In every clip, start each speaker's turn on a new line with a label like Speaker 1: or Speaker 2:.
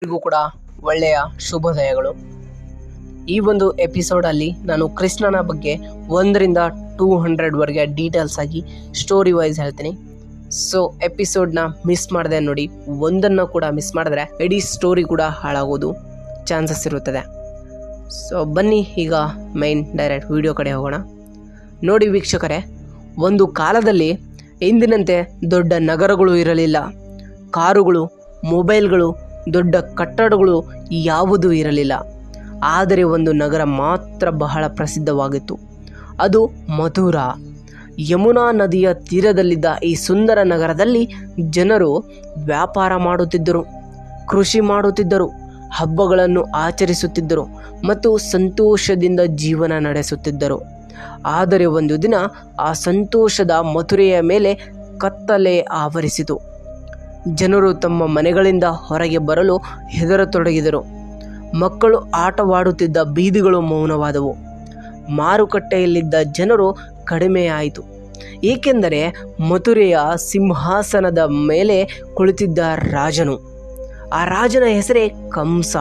Speaker 1: ಎಲ್ಲರಿಗೂ ಕೂಡ ಒಳ್ಳೆಯ ಶುಭೋದಯಗಳು. ಈ ಒಂದು ಎಪಿಸೋಡಲ್ಲಿ ನಾನು ಕೃಷ್ಣನ ಬಗ್ಗೆ 1ರಿಂದ 200ವರೆಗೆ ಡೀಟೇಲ್ಸ್ ಆಗಿ ಸ್ಟೋರಿ ವೈಸ್ ಹೇಳ್ತೀನಿ. ಸೊ ಎಪಿಸೋಡ್ನ ಮಿಸ್ ಮಾಡದೆ ನೋಡಿ. ಒಂದನ್ನು ಕೂಡ ಮಿಸ್ ಮಾಡಿದ್ರೆ ಇಡೀ ಸ್ಟೋರಿ ಕೂಡ ಹಾಳಾಗೋದು ಚಾನ್ಸಸ್ ಇರುತ್ತದೆ. ಸೊ ಬನ್ನಿ ಈಗ ಮೈನ್ ಡೈರೆಕ್ಟ್ ವಿಡಿಯೋ ಕಡೆ ಹೋಗೋಣ. ನೋಡಿ ವೀಕ್ಷಕರೇ, ಒಂದು ಕಾಲದಲ್ಲಿ ಇಂದಿನಂತೆ ದೊಡ್ಡ ನಗರಗಳು ಇರಲಿಲ್ಲ. ಕಾರುಗಳು, ಮೊಬೈಲ್ಗಳು, ದೊಡ್ಡ ಕಟ್ಟಡಗಳು ಯಾವುದೂ ಇರಲಿಲ್ಲ. ಆದರೆ ಒಂದು ನಗರ ಮಾತ್ರ ಬಹಳ ಪ್ರಸಿದ್ಧವಾಗಿತ್ತು. ಅದು ಮಥುರಾ. ಯಮುನಾ ನದಿಯ ತೀರದಲ್ಲಿದ್ದ ಈ ಸುಂದರ ನಗರದಲ್ಲಿ ಜನರು ವ್ಯಾಪಾರ ಮಾಡುತ್ತಿದ್ದರು, ಕೃಷಿ ಮಾಡುತ್ತಿದ್ದರು, ಹಬ್ಬಗಳನ್ನು ಆಚರಿಸುತ್ತಿದ್ದರು ಮತ್ತು ಸಂತೋಷದಿಂದ ಜೀವನ ನಡೆಸುತ್ತಿದ್ದರು. ಆದರೆ ಒಂದು ದಿನ ಆ ಸಂತೋಷದ ಮಥುರೆಯ ಮೇಲೆ ಕತ್ತಲೆ ಆವರಿಸಿತು. ಜನರು ತಮ್ಮ ಮನೆಗಳಿಂದ ಹೊರಗೆ ಬರಲು ಹೆದರತೊಡಗಿದರು. ಮಕ್ಕಳು ಆಟವಾಡುತ್ತಿದ್ದ ಬೀದಿಗಳು ಮೌನವಾದವು. ಮಾರುಕಟ್ಟೆಯಲ್ಲಿದ್ದ ಜನರು ಕಡಿಮೆಯಾಯಿತು, ಏಕೆಂದರೆ ಮಥುರೆಯ ಸಿಂಹಾಸನದ ಮೇಲೆ ಕುಳಿತಿದ್ದ ರಾಜನು. ಆ ರಾಜನ ಹೆಸರೇ ಕಂಸ.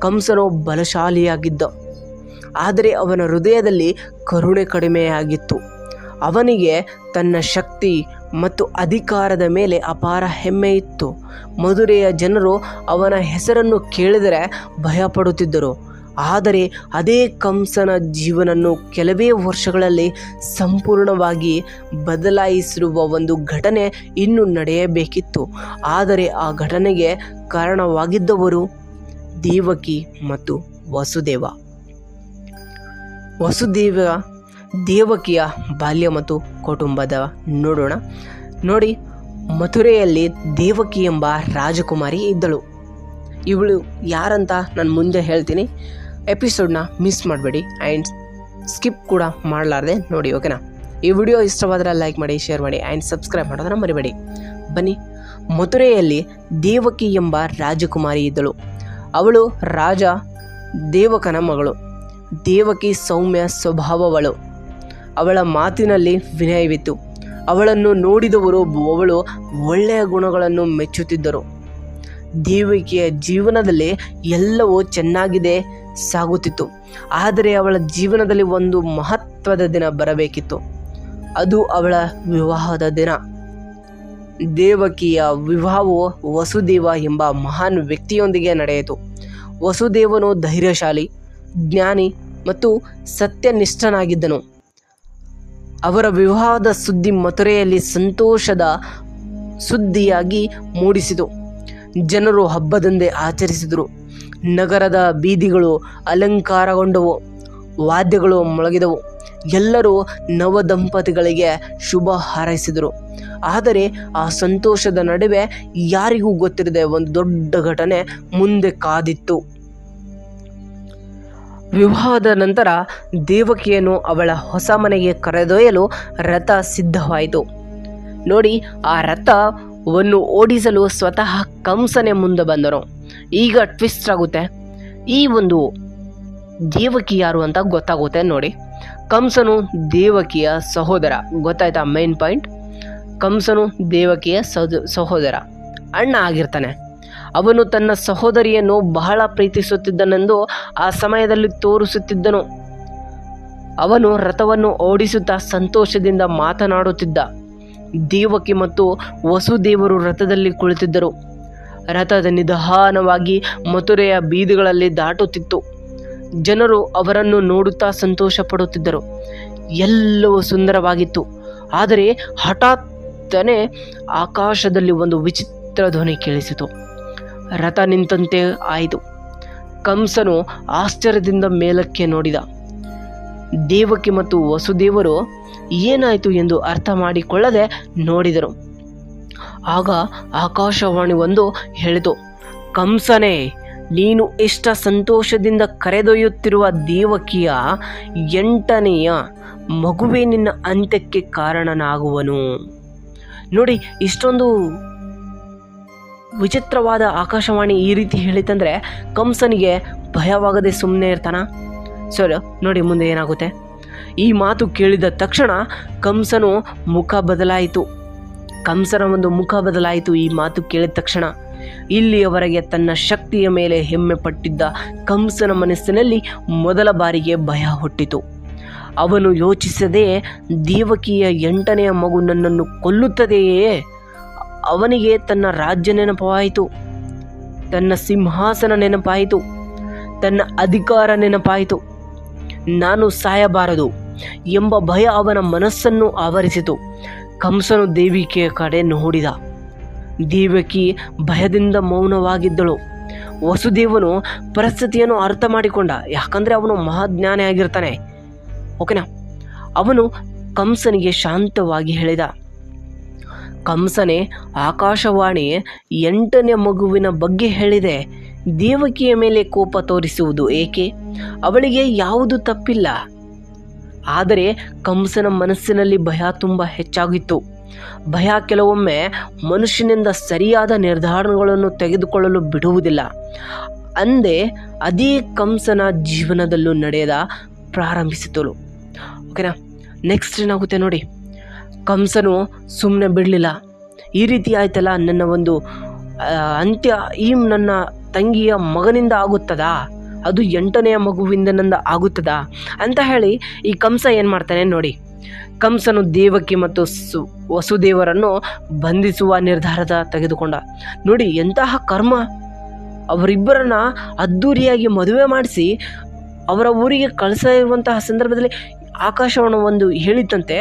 Speaker 1: ಕಂಸನು ಬಲಶಾಲಿಯಾಗಿದ್ದ, ಆದರೆ ಅವನ ಹೃದಯದಲ್ಲಿ ಕರುಣೆ ಕಡಿಮೆಯಾಗಿತ್ತು. ಅವನಿಗೆ ತನ್ನ ಶಕ್ತಿ ಮತ್ತು ಅಧಿಕಾರದ ಮೇಲೆ ಅಪಾರ ಹೆಮ್ಮೆ ಇತ್ತು. ಮಧುರೆಯ ಜನರು ಅವನ ಹೆಸರನ್ನು ಕೇಳಿದರೆ ಭಯಪಡುತ್ತಿದ್ದರು. ಆದರೆ ಅದೇ ಕಂಸನ ಜೀವನನ್ನು ಕೆಲವೇ ವರ್ಷಗಳಲ್ಲಿ ಸಂಪೂರ್ಣವಾಗಿ ಬದಲಾಯಿಸಿರುವ ಒಂದು ಘಟನೆ ಇನ್ನೂ ನಡೆಯಬೇಕಿತ್ತು. ಆದರೆ ಆ ಘಟನೆಗೆ ಕಾರಣವಾಗಿದ್ದವರು ದೇವಕಿ ಮತ್ತು ವಸುದೇವ. ದೇವಕಿಯ ಬಾಲ್ಯ ಮತ್ತು ಕುಟುಂಬದ ನೋಡೋಣ. ನೋಡಿ, ಮಥುರೆಯಲ್ಲಿ ದೇವಕಿ ಎಂಬ ರಾಜಕುಮಾರಿ ಇದ್ದಳು. ಇವಳು ಯಾರಂತ ನಾನು ಮುಂದೆ ಹೇಳ್ತೀನಿ. ಎಪಿಸೋಡ್ನ ಮಿಸ್ ಮಾಡಬೇಡಿ ಆ್ಯಂಡ್ ಸ್ಕಿಪ್ ಕೂಡ ಮಾಡಲಾರ್ದೆ ನೋಡಿ, ಓಕೆನಾ? ಈ ವಿಡಿಯೋ ಇಷ್ಟವಾದರೆ ಲೈಕ್ ಮಾಡಿ, ಶೇರ್ ಮಾಡಿ ಆ್ಯಂಡ್ ಸಬ್ಸ್ಕ್ರೈಬ್ ಮಾಡೋದನ್ನು ಮರಿಬೇಡಿ. ಬನ್ನಿ, ಮಥುರೆಯಲ್ಲಿ ದೇವಕಿ ಎಂಬ ರಾಜಕುಮಾರಿ ಇದ್ದಳು. ಅವಳು ರಾಜ ದೇವಕನ ಮಗಳು. ದೇವಕಿ ಸೌಮ್ಯ ಸ್ವಭಾವವಳು. ಅವಳ ಮಾತಿನಲ್ಲಿ ವಿನಯವಿತ್ತು. ಅವಳನ್ನು ನೋಡಿದವರು ಅವಳು ಒಳ್ಳೆಯ ಗುಣಗಳನ್ನು ಮೆಚ್ಚುತ್ತಿದ್ದರು. ದೇವಕಿಯ ಜೀವನದಲ್ಲಿ ಎಲ್ಲವೂ ಚೆನ್ನಾಗಿದೆ ಸಾಗುತ್ತಿತ್ತು. ಆದರೆ ಅವಳ ಜೀವನದಲ್ಲಿ ಒಂದು ಮಹತ್ವದ ದಿನ ಬರಬೇಕಿತ್ತು. ಅದು ಅವಳ ವಿವಾಹದ ದಿನ. ದೇವಕಿಯ ವಿವಾಹವು ವಸುದೇವ ಎಂಬ ಮಹಾನ್ ವ್ಯಕ್ತಿಯೊಂದಿಗೆ ನಡೆಯಿತು. ವಸುದೇವನು ಧೈರ್ಯಶಾಲಿ, ಜ್ಞಾನಿ ಮತ್ತು ಸತ್ಯನಿಷ್ಠನಾಗಿದ್ದನು. ಅವರ ವಿವಾಹದ ಸುದ್ದಿ ಮಥುರೆಯಲ್ಲಿ ಸಂತೋಷದ ಸುದ್ದಿಯಾಗಿ ಮೂಡಿಸಿತು. ಜನರು ಹಬ್ಬದಂದೇ ಆಚರಿಸಿದರು. ನಗರದ ಬೀದಿಗಳು ಅಲಂಕಾರಗೊಂಡವು, ವಾದ್ಯಗಳು ಮೊಳಗಿದವು. ಎಲ್ಲರೂ ನವದಂಪತಿಗಳಿಗೆ ಶುಭ ಹಾರೈಸಿದರು. ಆದರೆ ಆ ಸಂತೋಷದ ನಡುವೆ ಯಾರಿಗೂ ಗೊತ್ತಿರದೆ ಒಂದು ದೊಡ್ಡ ಘಟನೆ ಮುಂದೆ ಕಾದಿತ್ತು. ವಿವಾಹದ ನಂತರ ದೇವಕಿಯನ್ನು ಅವಳ ಹೊಸ ಮನೆಗೆ ಕರೆದೊಯ್ಯಲು ರಥ ಸಿದ್ಧವಾಯಿತು. ನೋಡಿ, ಆ ರಥವನ್ನು ಓಡಿಸಲು ಸ್ವತಃ ಕಂಸನೇ ಮುಂದೆ ಬಂದರು. ಈಗ ಟ್ವಿಸ್ಟ್ ಆಗುತ್ತೆ. ಈ ಒಂದು ದೇವಕಿ ಯಾರು ಅಂತ ಗೊತ್ತಾಗುತ್ತೆ. ನೋಡಿ, ಕಂಸನು ದೇವಕಿಯ ಸಹೋದರ. ಗೊತ್ತಾಯ್ತಾ? Main point. ಕಂಸನು ದೇವಕಿಯ ಸಹೋದರ, ಅಣ್ಣ ಆಗಿರ್ತಾನೆ. ಅವನು ತನ್ನ ಸಹೋದರಿಯನ್ನು ಬಹಳ ಪ್ರೀತಿಸುತ್ತಿದ್ದನೆಂದು ಆ ಸಮಯದಲ್ಲಿ ತೋರಿಸುತ್ತಿದ್ದನು. ಅವನು ರಥವನ್ನು ಓಡಿಸುತ್ತಾ ಸಂತೋಷದಿಂದ ಮಾತನಾಡುತ್ತಿದ್ದ. ದೇವಕಿ ಮತ್ತು ವಸುದೇವರು ರಥದಲ್ಲಿ ಕುಳಿತಿದ್ದರು. ರಥದ ನಿಧಾನವಾಗಿ ಮಥುರೆಯ ಬೀದಿಗಳಲ್ಲಿ ದಾಟುತ್ತಿತ್ತು. ಜನರು ಅವರನ್ನು ನೋಡುತ್ತಾ ಸಂತೋಷ ಪಡುತ್ತಿದ್ದರು. ಎಲ್ಲವೂ ಸುಂದರವಾಗಿತ್ತು. ಆದರೆ ಹಠಾತ್ತನೆ ಆಕಾಶದಲ್ಲಿ ಒಂದು ವಿಚಿತ್ರ ಧ್ವನಿ ಕೇಳಿಸಿತು. ರಥ ನಿಂತಂತೆ ಆಯಿತು. ಕಂಸನು ಆಶ್ಚರ್ಯದಿಂದ ಮೇಲಕ್ಕೆ ನೋಡಿದ. ದೇವಕಿ ಮತ್ತು ವಸುದೇವರು ಏನಾಯಿತು ಎಂದು ಅರ್ಥ ಮಾಡಿಕೊಳ್ಳದೆ ನೋಡಿದರು. ಆಗ ಆಕಾಶವಾಣಿ ಒಂದು ಹೇಳಿತು, ಕಂಸನೇ, ನೀನು ಇಷ್ಟ ಸಂತೋಷದಿಂದ ಕರೆದೊಯ್ಯುತ್ತಿರುವ ದೇವಕಿಯ 8ನೆಯ ಮಗುವೇ ನಿನ್ನ ಅಂತ್ಯಕ್ಕೆ ಕಾರಣನಾಗುವನು. ನೋಡಿ, ಇಷ್ಟೊಂದು ವಿಚಿತ್ರವಾದ ಆಕಾಶವಾಣಿ ಈ ರೀತಿ ಹೇಳಿತಂದರೆ ಕಂಸನಿಗೆ ಭಯವಾಗದೆ ಸುಮ್ಮನೆ ಇರ್ತಾನ? ಸರಿ, ನೋಡಿ ಮುಂದೆ ಏನಾಗುತ್ತೆ. ಈ ಮಾತು ಕೇಳಿದ ತಕ್ಷಣ ಕಂಸನ ಒಂದು ಮುಖ ಬದಲಾಯಿತು. ಈ ಮಾತು ಕೇಳಿದ ತಕ್ಷಣ ಇಲ್ಲಿಯವರೆಗೆ ತನ್ನ ಶಕ್ತಿಯ ಮೇಲೆ ಹೆಮ್ಮೆ ಪಟ್ಟಿದ್ದ ಕಂಸನ ಮನಸ್ಸಿನಲ್ಲಿ ಮೊದಲ ಬಾರಿಗೆ ಭಯ ಹುಟ್ಟಿತು. ಅವನು ಯೋಚಿಸದೆ ದೇವಕಿಯ 8ನೆಯ ಮಗು ನನ್ನನ್ನು ಕೊಲ್ಲುತ್ತದೆಯೇ? ಅವನಿಗೆ ತನ್ನ ರಾಜ್ಯ ನೆನಪಾಯಿತು, ತನ್ನ ಸಿಂಹಾಸನ ನೆನಪಾಯಿತು, ತನ್ನ ಅಧಿಕಾರ ನೆನಪಾಯಿತು. ನಾನು ಸಾಯಬಾರದು ಎಂಬ ಭಯ ಅವನ ಮನಸ್ಸನ್ನು ಆವರಿಸಿತು. ಕಂಸನು ದೇವಿಕೆಯ ಕಡೆ ನೋಡಿದ. ದೇವಕಿ ಭಯದಿಂದ ಮೌನವಾಗಿದ್ದಳು. ವಸುದೇವನು ಪರಿಸ್ಥಿತಿಯನ್ನು ಅರ್ಥ ಮಾಡಿಕೊಂಡ, ಯಾಕಂದರೆ ಅವನು ಮಹಾಜ್ಞಾನಿ ಆಗಿರ್ತಾನೆ. ಓಕೆನಾ? ಅವನು ಕಂಸನಿಗೆ ಶಾಂತವಾಗಿ ಹೇಳಿದ, ಕಂಸನೇ, ಆಕಾಶವಾಣಿ 8ನೇ ಮಗುವಿನ ಬಗ್ಗೆ ಹೇಳಿದೆ. ದೇವಕಿಯ ಮೇಲೆ ಕೋಪ ತೋರಿಸುವುದು ಏಕೆ? ಅವಳಿಗೆ ಯಾವುದು ತಪ್ಪಿಲ್ಲ. ಆದರೆ ಕಂಸನ ಮನಸ್ಸಿನಲ್ಲಿ ಭಯ ತುಂಬ ಹೆಚ್ಚಾಗಿತ್ತು. ಭಯ ಕೆಲವೊಮ್ಮೆ ಮನುಷ್ಯನಿಂದ ಸರಿಯಾದ ನಿರ್ಧಾರಗಳನ್ನು ತೆಗೆದುಕೊಳ್ಳಲು ಬಿಡುವುದಿಲ್ಲ. ಅಂದೇ ಅದೇ ಕಂಸನ ಜೀವನದಲ್ಲೂ ನಡೆಯದ ಪ್ರಾರಂಭಿಸಿತು. ಓಕೆನಾ? ನೆಕ್ಸ್ಟ್ ಏನಾಗುತ್ತೆ ನೋಡಿ. ಕಂಸನು ಸುಮ್ಮನೆ ಬಿಡಲಿಲ್ಲ. ಈ ರೀತಿ ಆಯ್ತಲ್ಲ, ನನ್ನ ಒಂದು ಅಂತ್ಯ ಈ ನನ್ನ ತಂಗಿಯ ಮಗನಿಂದ ಆಗುತ್ತದಾ? ಅದು 8ನೆಯ ಮಗುವಿಂದ ನನ್ನ ಆಗುತ್ತದಾ ಅಂತ ಹೇಳಿ ಈ ಕಂಸ ಏನು ಮಾಡ್ತಾನೆ ನೋಡಿ. ಕಂಸನು ದೇವಕಿ ಮತ್ತು ವಸುದೇವರನ್ನು ಬಂಧಿಸುವ ನಿರ್ಧಾರದ ತೆಗೆದುಕೊಂಡ. ನೋಡಿ ಎಂತಹ ಕರ್ಮ! ಅವರಿಬ್ಬರನ್ನ ಅದ್ಧೂರಿಯಾಗಿ ಮದುವೆ ಮಾಡಿಸಿ ಅವರ ಊರಿಗೆ ಕಳಿಸಿರುವಂತಹ ಸಂದರ್ಭದಲ್ಲಿ ಆಕಾಶವನ್ನು ಒಂದು ಹೇಳಿತಂತೆ.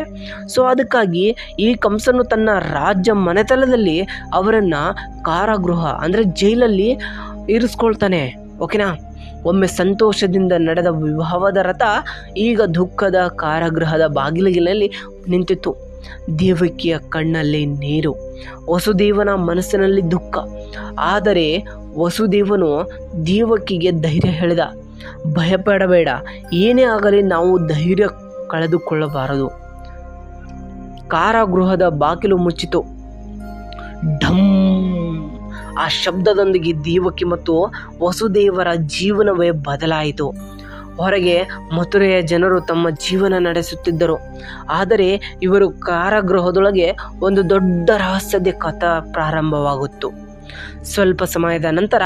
Speaker 1: ಸೊ ಅದಕ್ಕಾಗಿ ಈ ಕಂಸನು ತನ್ನ ರಾಜ್ಯ ಮನೆತನದಲ್ಲಿ ಅವರನ್ನು ಕಾರಾಗೃಹ ಅಂದರೆ ಜೈಲಲ್ಲಿ ಇರಿಸ್ಕೊಳ್ತಾನೆ. ಓಕೆನಾ? ಒಮ್ಮೆ ಸಂತೋಷದಿಂದ ನಡೆದ ವಿವಾಹದ ರಥ ಈಗ ದುಃಖದ ಕಾರಾಗೃಹದ ಬಾಗಿಲಿನಲ್ಲಿ ನಿಂತಿತ್ತು. ದೇವಕಿಯ ಕಣ್ಣಲ್ಲಿ ನೀರು, ವಸುದೇವನ ಮನಸ್ಸಿನಲ್ಲಿ ದುಃಖ. ಆದರೆ ವಸುದೇವನು ದೇವಕಿಗೆ ಧೈರ್ಯ ಹೇಳಿದ, ಭಯಪಡಬೇಡ, ಏನೇ ಆಗಲಿ ನಾವು ಧೈರ್ಯ ಕಳೆದುಕೊಳ್ಳಬಾರದು. ಕಾರಾಗೃಹದ ಬಾಗಿಲು ಮುಚ್ಚಿತು. ಢಮ್! ಆ ಶಬ್ದದೊಂದಿಗೆ ದೇವಕಿ ಮತ್ತು ವಸುದೇವರ ಜೀವನವೇ ಬದಲಾಯಿತು. ಹೊರಗೆ ಮಥುರೆಯ ಜನರು ತಮ್ಮ ಜೀವನ ನಡೆಸುತ್ತಿದ್ದರು. ಆದರೆ ಇವರು ಕಾರಾಗೃಹದೊಳಗೆ ಒಂದು ದೊಡ್ಡ ರಹಸ್ಯದ ಕಥೆ ಪ್ರಾರಂಭವಾಗುತ್ತು. ಸ್ವಲ್ಪ ಸಮಯದ ನಂತರ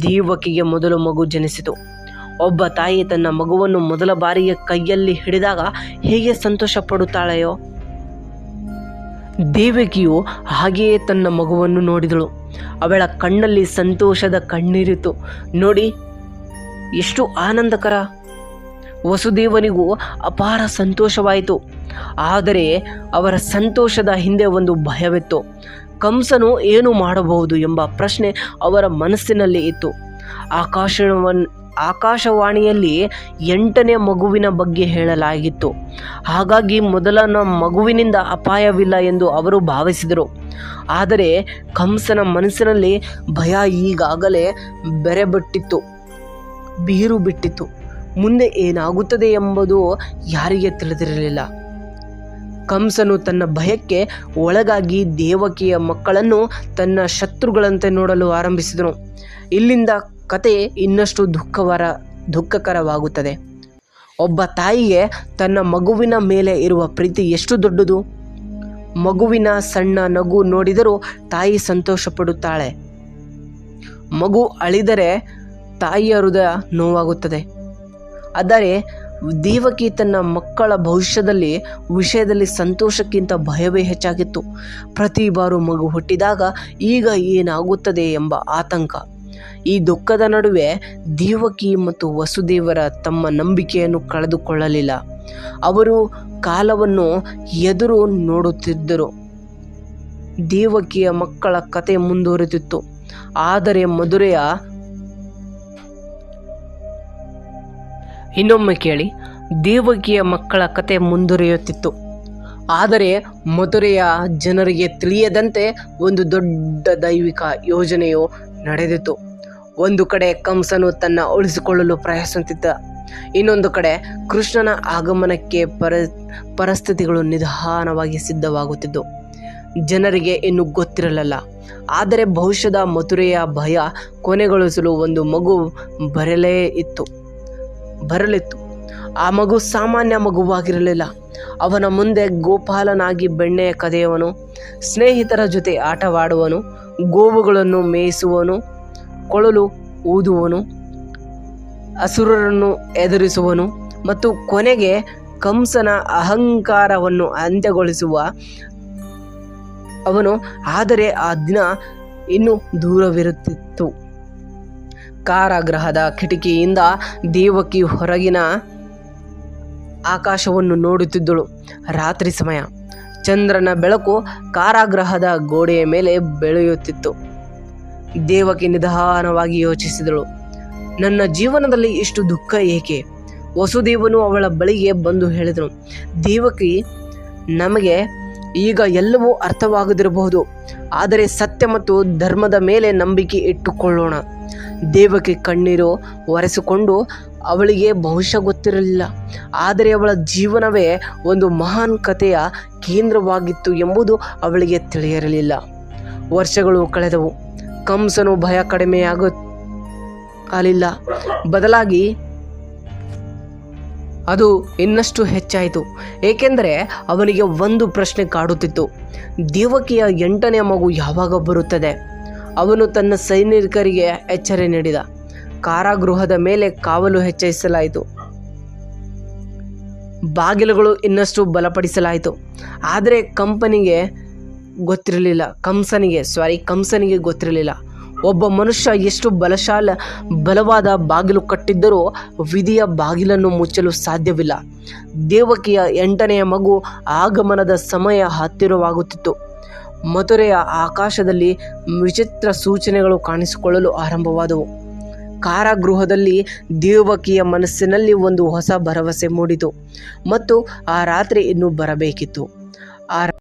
Speaker 1: ದೇವಕಿಗೆ ಮೊದಲು ಮಗು ಜನಿಸಿತು. ಒಬ್ಬ ತಾಯಿ ತನ್ನ ಮಗುವನ್ನು ಮೊದಲ ಬಾರಿಗೆ ಕೈಯಲ್ಲಿ ಹಿಡಿದಾಗ ಹೇಗೆ ಸಂತೋಷ ಪಡುತ್ತಾಳೆಯೋ, ದೇವಕಿಯು ಹಾಗೆಯೇ ತನ್ನ ಮಗುವನ್ನು ನೋಡಿದಳು. ಅವಳ ಕಣ್ಣಲ್ಲಿ ಸಂತೋಷದ ಕಣ್ಣೀರಿತು. ನೋಡಿ ಎಷ್ಟು ಆನಂದಕರ! ವಸುದೇವನಿಗೂ ಅಪಾರ ಸಂತೋಷವಾಯಿತು. ಆದರೆ ಅವರ ಸಂತೋಷದ ಹಿಂದೆ ಒಂದು ಭಯವಿತ್ತು. ಕಂಸನು ಏನು ಮಾಡಬಹುದು ಎಂಬ ಪ್ರಶ್ನೆ ಅವರ ಮನಸ್ಸಿನಲ್ಲಿ ಇತ್ತು. ಆಕಾಶವಾಣಿಯಲ್ಲಿ 8ನೇ ಮಗುವಿನ ಬಗ್ಗೆ ಹೇಳಲಾಗಿತ್ತು. ಹಾಗಾಗಿ ಮೊದಲನ ಮಗುವಿನಿಂದ ಅಪಾಯವಿಲ್ಲ ಎಂದು ಅವರು ಭಾವಿಸಿದರು. ಆದರೆ ಕಂಸನ ಮನಸ್ಸಿನಲ್ಲಿ ಭಯ ಈಗಾಗಲೇ ಬೀರು ಬಿಟ್ಟಿತ್ತು. ಮುಂದೆ ಏನಾಗುತ್ತದೆ ಎಂಬುದು ಯಾರಿಗೆ ತಿಳಿದಿರಲಿಲ್ಲ. ಕಂಸನು ತನ್ನ ಭಯಕ್ಕೆ ಒಳಗಾಗಿ ದೇವಕಿಯ ಮಕ್ಕಳನ್ನು ತನ್ನ ಶತ್ರುಗಳಂತೆ ನೋಡಲು ಆರಂಭಿಸಿದನು. ಇಲ್ಲಿಂದ ಕತೆ ಇನ್ನಷ್ಟು ದುಃಖಕರವಾಗುತ್ತದೆ. ಒಬ್ಬ ತಾಯಿಗೆ ತನ್ನ ಮಗುವಿನ ಮೇಲೆ ಇರುವ ಪ್ರೀತಿ ಎಷ್ಟು ದೊಡ್ಡದು! ಮಗುವಿನ ಸಣ್ಣ ನಗು ನೋಡಿದರೂ ತಾಯಿ ಸಂತೋಷ ಪಡುತ್ತಾಳೆ. ಮಗು ಅಳಿದರೆ ತಾಯಿಯ ಹೃದಯ ನೋವಾಗುತ್ತದೆ. ಆದರೆ ದೇವಕಿ ತನ್ನ ಮಕ್ಕಳ ವಿಷಯದಲ್ಲಿ ಸಂತೋಷಕ್ಕಿಂತ ಭಯವೇ ಹೆಚ್ಚಾಗಿತ್ತು. ಪ್ರತಿ ಬಾರು ಮಗು ಹುಟ್ಟಿದಾಗ ಈಗ ಏನಾಗುತ್ತದೆ ಎಂಬ ಆತಂಕ. ಈ ದುಃಖದ ನಡುವೆ ದೇವಕಿ ಮತ್ತು ವಸುದೇವರ ತಮ್ಮ ನಂಬಿಕೆಯನ್ನು ಕಳೆದುಕೊಳ್ಳಲಿಲ್ಲ. ಅವರು ಕಾಲವನ್ನು ಎದುರು ನೋಡುತ್ತಿದ್ದರು. ದೇವಕಿಯ ಮಕ್ಕಳ ಕತೆ ಮುಂದುವರಿದಿತ್ತು. ಆದರೆ ಮಧುರೆಯ ಇನ್ನೊಮ್ಮೆ ಕೇಳಿ, ದೇವಕಿಯ ಮಕ್ಕಳ ಕತೆ ಮುಂದುವರಿಯುತ್ತಿತ್ತು. ಆದರೆ ಮಥುರೆಯ ಜನರಿಗೆ ತಿಳಿಯದಂತೆ ಒಂದು ದೊಡ್ಡ ದೈವಿಕ ಯೋಜನೆಯು ನಡೆದಿತ್ತು. ಒಂದು ಕಡೆ ಕಂಸನು ತನ್ನ ಉಳಿಸಿಕೊಳ್ಳಲು ಪ್ರಯತ್ನಿಸುತ್ತಿದ್ದ, ಇನ್ನೊಂದು ಕಡೆ ಕೃಷ್ಣನ ಆಗಮನಕ್ಕೆ ಪರಿಸ್ಥಿತಿಗಳು ನಿಧಾನವಾಗಿ ಸಿದ್ಧವಾಗುತ್ತಿದ್ದು ಜನರಿಗೆ ಇನ್ನೂ ಗೊತ್ತಿರಲಿಲ್ಲ. ಆದರೆ ಭವಿಷ್ಯದ ಮಥುರೆಯ ಭಯ ಕೊನೆಗೊಳಿಸಲು ಒಂದು ಮಗು ಬರಲಿತ್ತು. ಆ ಮಗು ಸಾಮಾನ್ಯ ಮಗುವಾಗಿರಲಿಲ್ಲ. ಅವನ ಮುಂದೆ ಗೋಪಾಲನಾಗಿ ಬೆಣ್ಣೆ ಕದೆಯವನು, ಸ್ನೇಹಿತರ ಜೊತೆ ಆಟವಾಡುವನು ಗೋವುಗಳನ್ನು ಮೇಯಿಸುವನು, ಕೊಳಲು ಊದುವನು, ಅಸುರರನ್ನು ಎದುರಿಸುವನು ಮತ್ತು ಕೊನೆಗೆ ಕಂಸನ ಅಹಂಕಾರವನ್ನು ಅಂತ್ಯಗೊಳಿಸುವ ಅವನು. ಆದರೆ ಆ ದಿನ ಇನ್ನೂ ದೂರವಿರುತ್ತಿತ್ತು. ಕಾರಾಗೃಹದ ಕಿಟಕಿಯಿಂದ ದೇವಕಿ ಹೊರಗಿನ ಆಕಾಶವನ್ನು ನೋಡುತ್ತಿದ್ದಳು. ರಾತ್ರಿ ಸಮಯ. ಚಂದ್ರನ ಬೆಳಕು ಕಾರಾಗೃಹದ ಗೋಡೆಯ ಮೇಲೆ ಬೆಳೆಯುತ್ತಿತ್ತು. ದೇವಕಿ ನಿಧಾನವಾಗಿ ಯೋಚಿಸಿದಳು, ನನ್ನ ಜೀವನದಲ್ಲಿ ಇಷ್ಟು ದುಃಖ ಏಕೆ? ವಸುದೇವನು ಅವಳ ಬಳಿಗೆ ಬಂದು ಹೇಳಿದನು, ದೇವಕಿ, ನಮಗೆ ಈಗ ಎಲ್ಲವೂ ಅರ್ಥವಾಗದಿರಬಹುದು, ಆದರೆ ಸತ್ಯ ಮತ್ತು ಧರ್ಮದ ಮೇಲೆ ನಂಬಿಕೆ ಇಟ್ಟುಕೊಳ್ಳೋಣ. ದೇವಕಿ ಕಣ್ಣೀರು ಒರೆಸಿಕೊಂಡು, ಅವಳಿಗೆ ಬಹುಶಃ ಗೊತ್ತಿರಲಿಲ್ಲ, ಆದರೆ ಅವಳ ಜೀವನವೇ ಒಂದು ಮಹಾನ್ ಕಥೆಯ ಕೇಂದ್ರವಾಗಿತ್ತು ಎಂಬುದು ಅವಳಿಗೆ ತಿಳಿಯಿರಲಿಲ್ಲ. ವರ್ಷಗಳು ಕಳೆದವು. ಕಂಸನು ಭಯ ಕಡಿಮೆಯಾಗಲಿಲ್ಲ, ಬದಲಾಗಿ ಅದು ಇನ್ನಷ್ಟು ಹೆಚ್ಚಾಯಿತು. ಏಕೆಂದರೆ ಅವನಿಗೆ ಒಂದು ಪ್ರಶ್ನೆ ಕಾಡುತ್ತಿತ್ತು, ದೇವಕಿಯ 8ನೇ ಮಗು ಯಾವಾಗ ಬರುತ್ತದೆ? ಅವನು ತನ್ನ ಸೈನಿಕರಿಗೆ ಎಚ್ಚರಿಕೆ ನೀಡಿದ. ಕಾರಾಗೃಹದ ಮೇಲೆ ಕಾವಲು ಹೆಚ್ಚಿಸಲಾಯಿತು, ಬಾಗಿಲುಗಳು ಇನ್ನಷ್ಟು ಬಲಪಡಿಸಲಾಯಿತು. ಆದರೆ ಕಂಸನಿಗೆ ಗೊತ್ತಿರಲಿಲ್ಲ ಒಬ್ಬ ಮನುಷ್ಯ ಎಷ್ಟು ಬಲವಾದ ಬಾಗಿಲು ಕಟ್ಟಿದ್ದರೂ ವಿಧಿಯ ಬಾಗಿಲನ್ನು ಮುಚ್ಚಲು ಸಾಧ್ಯವಿಲ್ಲ. ದೇವಕಿಯ 8ನೇ ಮಗು ಆಗಮನದ ಸಮಯ ಹತ್ತಿರವಾಗುತ್ತಿತ್ತು. ಮಥುರೆಯ ಆಕಾಶದಲ್ಲಿ ವಿಚಿತ್ರ ಸೂಚನೆಗಳು ಕಾಣಿಸಿಕೊಳ್ಳಲು ಆರಂಭವಾದವು. ಕಾರಾಗೃಹದಲ್ಲಿ ದೇವಕಿಯ ಮನಸ್ಸಿನಲ್ಲಿ ಒಂದು ಹೊಸ ಭರವಸೆ ಮೂಡಿತು ಮತ್ತು ಆ ರಾತ್ರಿ ಇನ್ನೂ ಬರಬೇಕಿತ್ತು.